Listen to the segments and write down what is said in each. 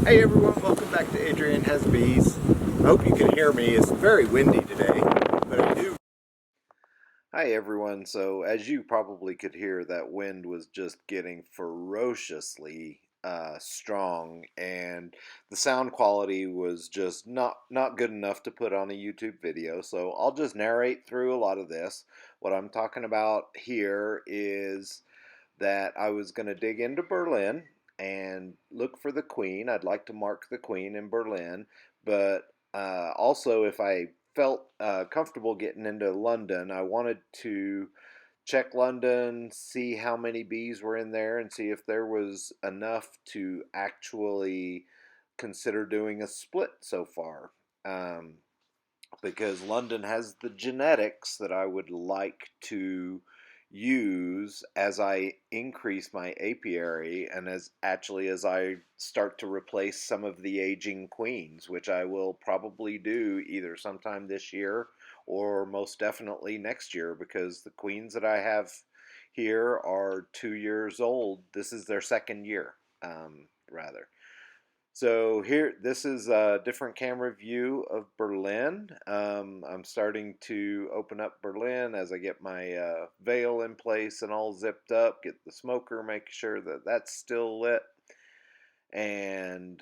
Hey everyone, welcome back to Adrian Has Bees. I hope you can hear me. It's very windy today, but I do. Hi everyone. So as you probably could hear, that wind was just getting ferociously strong, and the sound quality was just not good enough to put on a YouTube video. So I'll just narrate through a lot of this. What I'm talking about here is that I was going to dig into Berlin and look for the queen. I'd like to mark the queen in Berlin, but also if I felt comfortable getting into London, I wanted to check London, see how many bees were in there, and see if there was enough to actually consider doing a split so far. Because London has the genetics that I would like to use as I increase my apiary and as I start to replace some of the aging queens, which I will probably do either sometime this year or most definitely next year, because the queens that I have here are 2 years old. This is their second year, rather. So here, this is a different camera view of Berlin. I'm starting to open up Berlin as I get my veil in place and all zipped up, get the smoker, make sure that that's still lit. And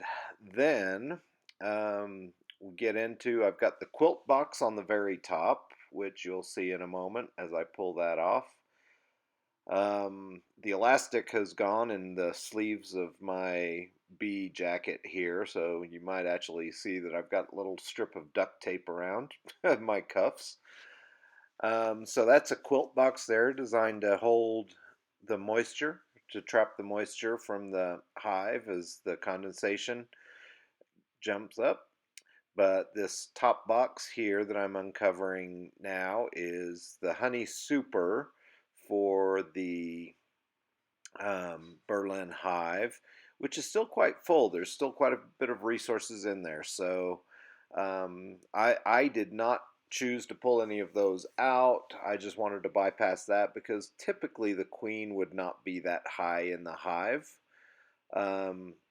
then we'll get into, I've got the quilt box on the very top, which you'll see in a moment as I pull that off. The elastic has gone in the sleeves of my bee jacket here, so you might actually see that I've got a little strip of duct tape around my cuffs. So that's a quilt box there designed to hold the moisture, to trap the moisture from the hive as the condensation jumps up. But this top box here that I'm uncovering now is the honey super for the Berlin hive, which is still quite full. There's still quite a bit of resources in there. So I did not choose to pull any of those out. I just wanted to bypass that because typically the queen would not be that high in the hive.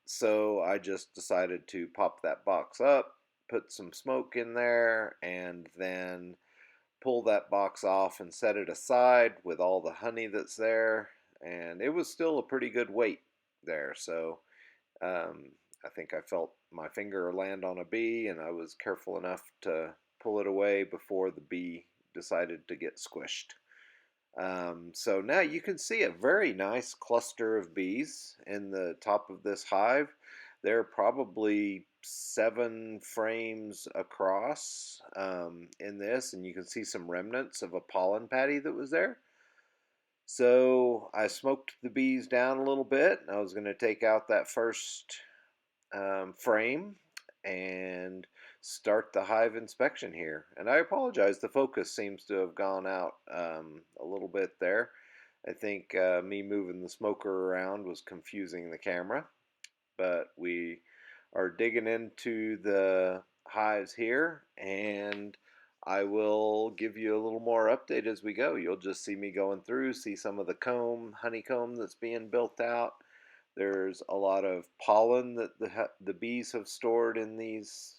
So I just decided to pop that box up, put some smoke in there, and then pull that box off and set it aside with all the honey that's there. And it was still a pretty good weight there. So I think I felt my finger land on a bee, and I was careful enough to pull it away before the bee decided to get squished. So now you can see a very nice cluster of bees in the top of this hive. There are probably 7 frames across in this, and you can see some remnants of a pollen patty that was there. So I smoked the bees down a little bit. I was going to take out that first frame and start the hive inspection here. And I apologize, the focus seems to have gone out a little bit there. I think me moving the smoker around was confusing the camera, but we are digging into the hives here, and I will give you a little more update as we go. You'll just see me going through, see some of the honeycomb that's being built out. There's a lot of pollen that the bees have stored in these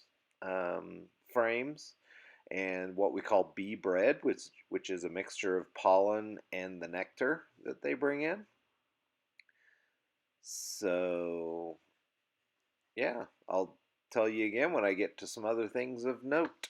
frames, and what we call bee bread, which is a mixture of pollen and the nectar that they bring in. So yeah, I'll tell you again when I get to some other things of note.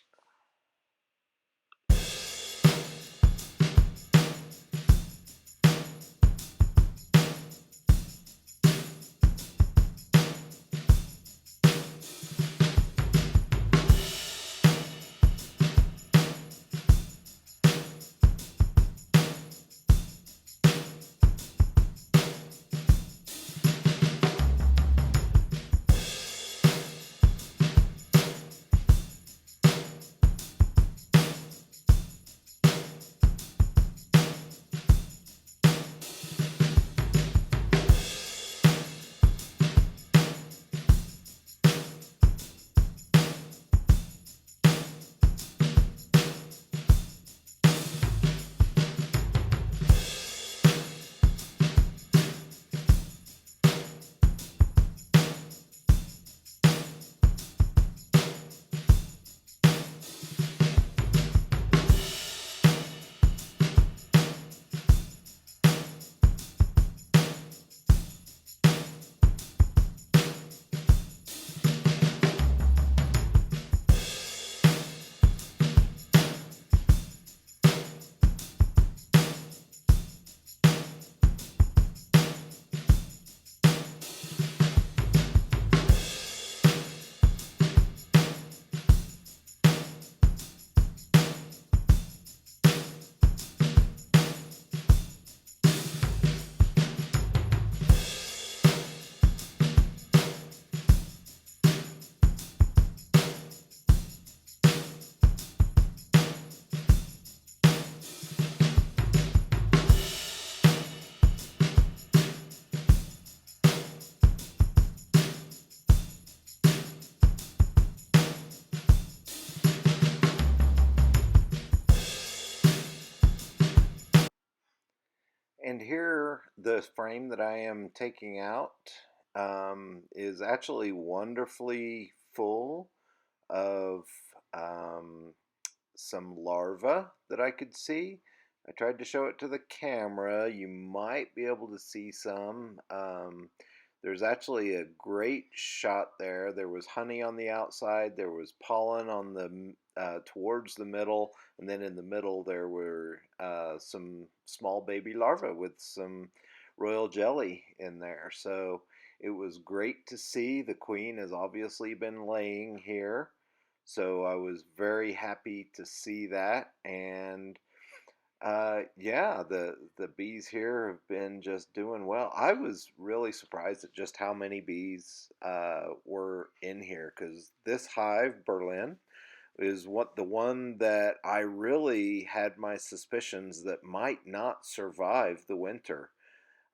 And here, the frame that I am taking out is actually wonderfully full of um, some larvae that I could see. I tried to show it to the camera. You might be able to see some. There's actually a great shot there. There was honey on the outside. There was pollen on the towards the middle, and then in the middle there were some small baby larvae with some royal jelly in there. So it was great to see. The queen has obviously been laying here. So I was very happy to see that, and yeah, the bees here have been just doing well. I was really surprised at just how many bees were in here because this hive, Berlin, is the one that I really had my suspicions that might not survive the winter.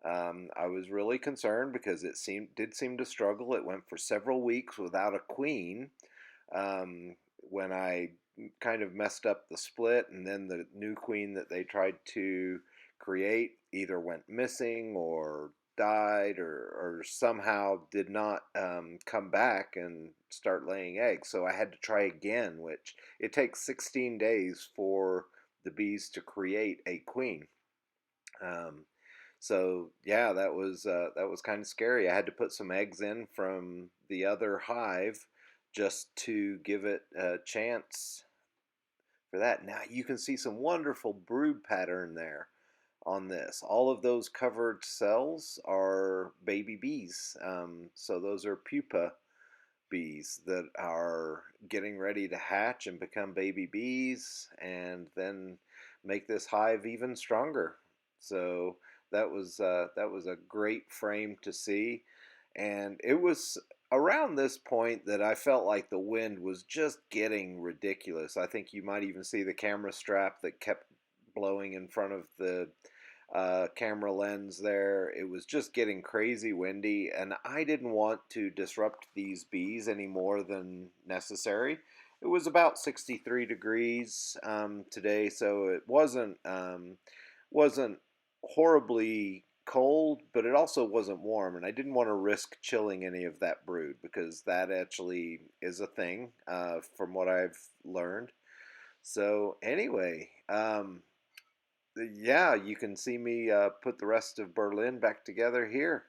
I was really concerned because it did seem to struggle. It went for several weeks without a queen. When I kind of messed up the split, and then the new queen that they tried to create either went missing or died or somehow did not come back and start laying eggs. So I had to try again, which it takes 16 days for the bees to create a queen. Um, so yeah, that was kind of scary. I had to put some eggs in from the other hive just to give it a chance for that. Now you can see some wonderful brood pattern there on this. All of those covered cells are baby bees. So those are pupa bees that are getting ready to hatch and become baby bees and then make this hive even stronger. So that was a great frame to see, and it was around this point that I felt like the wind was just getting ridiculous. I think you might even see the camera strap that kept blowing in front of the camera lens there. It was just getting crazy windy, and I didn't want to disrupt these bees any more than necessary. It was about 63 degrees today, so it wasn't horribly cold, but it also wasn't warm, and I didn't want to risk chilling any of that brood because that actually is a thing from what I've learned. So anyway, yeah, you can see me put the rest of Berlin back together here.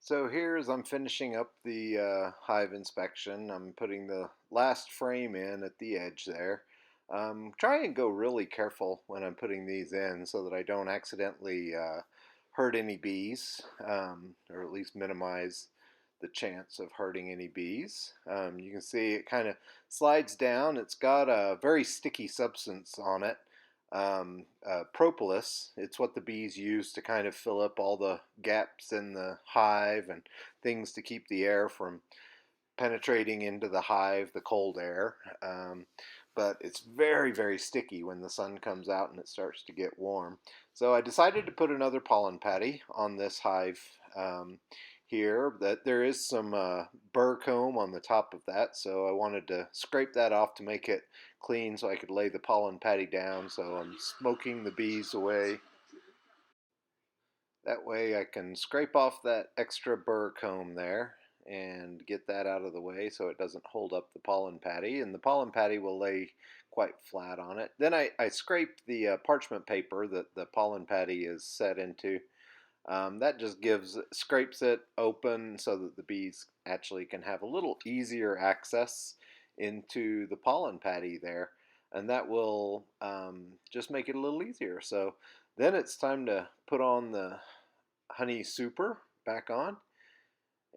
So here as I'm finishing up the hive inspection, I'm putting the last frame in at the edge there. Try and go really careful when I'm putting these in so that I don't accidentally hurt any bees, or at least minimize the chance of hurting any bees. You can see it kind of slides down. It's got a very sticky substance on it. Propolis. It's what the bees use to kind of fill up all the gaps in the hive and things to keep the air from penetrating into the hive, the cold air. But it's very, very sticky when the sun comes out and it starts to get warm. So I decided to put another pollen patty on this hive here. That there is some burr comb on the top of that, so I wanted to scrape that off to make it clean so I could lay the pollen patty down. So I'm smoking the bees away. That way I can scrape off that extra burr comb there and get that out of the way so it doesn't hold up the pollen patty, and the pollen patty will lay quite flat on it. Then I scrape the parchment paper that the pollen patty is set into. That just scrapes it open so that the bees actually can have a little easier access into the pollen patty there, and that will just make it a little easier. So then it's time to put on the honey super back on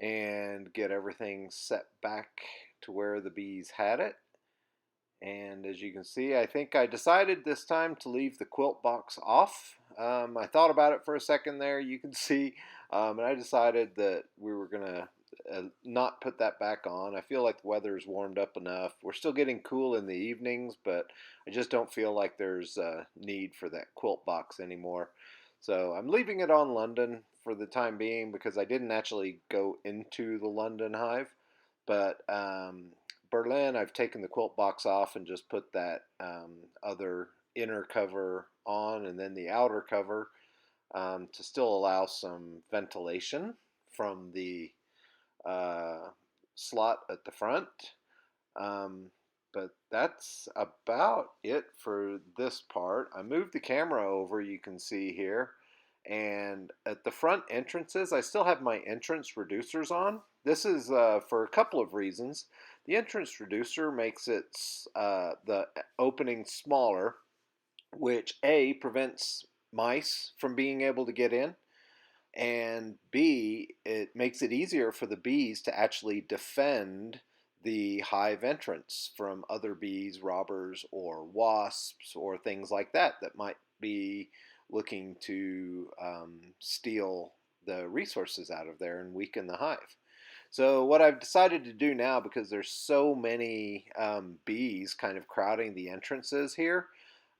and get everything set back to where the bees had it. And as you can see, I think I decided this time to leave the quilt box off. I thought about it for a second there, you can see, and I decided that we were going to not put that back on. I feel like the weather's warmed up enough. We're still getting cool in the evenings, but I just don't feel like there's a need for that quilt box anymore. So I'm leaving it on London for the time being because I didn't actually go into the London hive. But Berlin, I've taken the quilt box off and just put that other inner cover on, and then the outer cover to still allow some ventilation from the slot at the front. But that's about it for this part. I moved the camera over, you can see here. And at the front entrances, I still have my entrance reducers on. This is for a couple of reasons. The entrance reducer makes the opening smaller, which A, prevents mice from being able to get in, and B, it makes it easier for the bees to actually defend the hive entrance from other bees, robbers, or wasps, or things like that that might be looking to steal the resources out of there and weaken the hive. So what I've decided to do now, because there's so many bees kind of crowding the entrances here,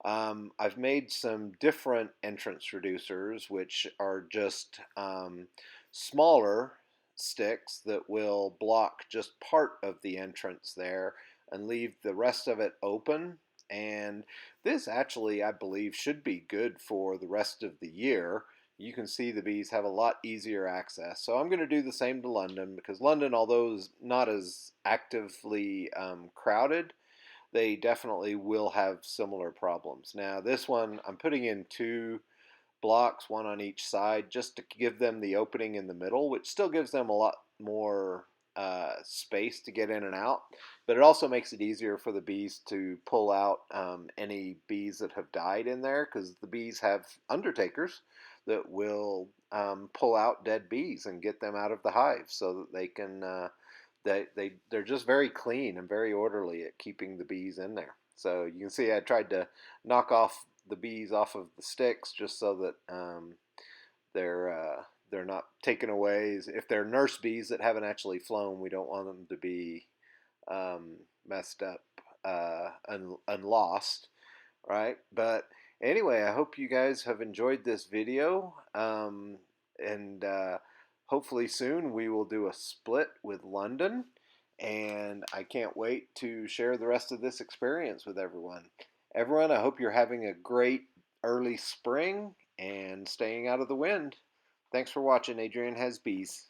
I've made some different entrance reducers, which are just smaller sticks that will block just part of the entrance there and leave the rest of it open. And this actually, I believe, should be good for the rest of the year. You can see the bees have a lot easier access. So I'm going to do the same to London, because London, although is not as actively crowded, they definitely will have similar problems. Now this one, I'm putting in 2 blocks, 1 on each side, just to give them the opening in the middle, which still gives them a lot more space to get in and out, but it also makes it easier for the bees to pull out any bees that have died in there, because the bees have undertakers that will pull out dead bees and get them out of the hive so that they can they're just very clean and very orderly at keeping the bees in there. So you can see I tried to knock off the bees off of the sticks just so that they're not taken away. If they're nurse bees that haven't actually flown, we don't want them to be messed up and lost, right? But anyway, I hope you guys have enjoyed this video, and hopefully soon we will do a split with London, and I can't wait to share the rest of this experience with everyone. Everyone, I hope you're having a great early spring and staying out of the wind. Thanks for watching. Adrian Has Bees.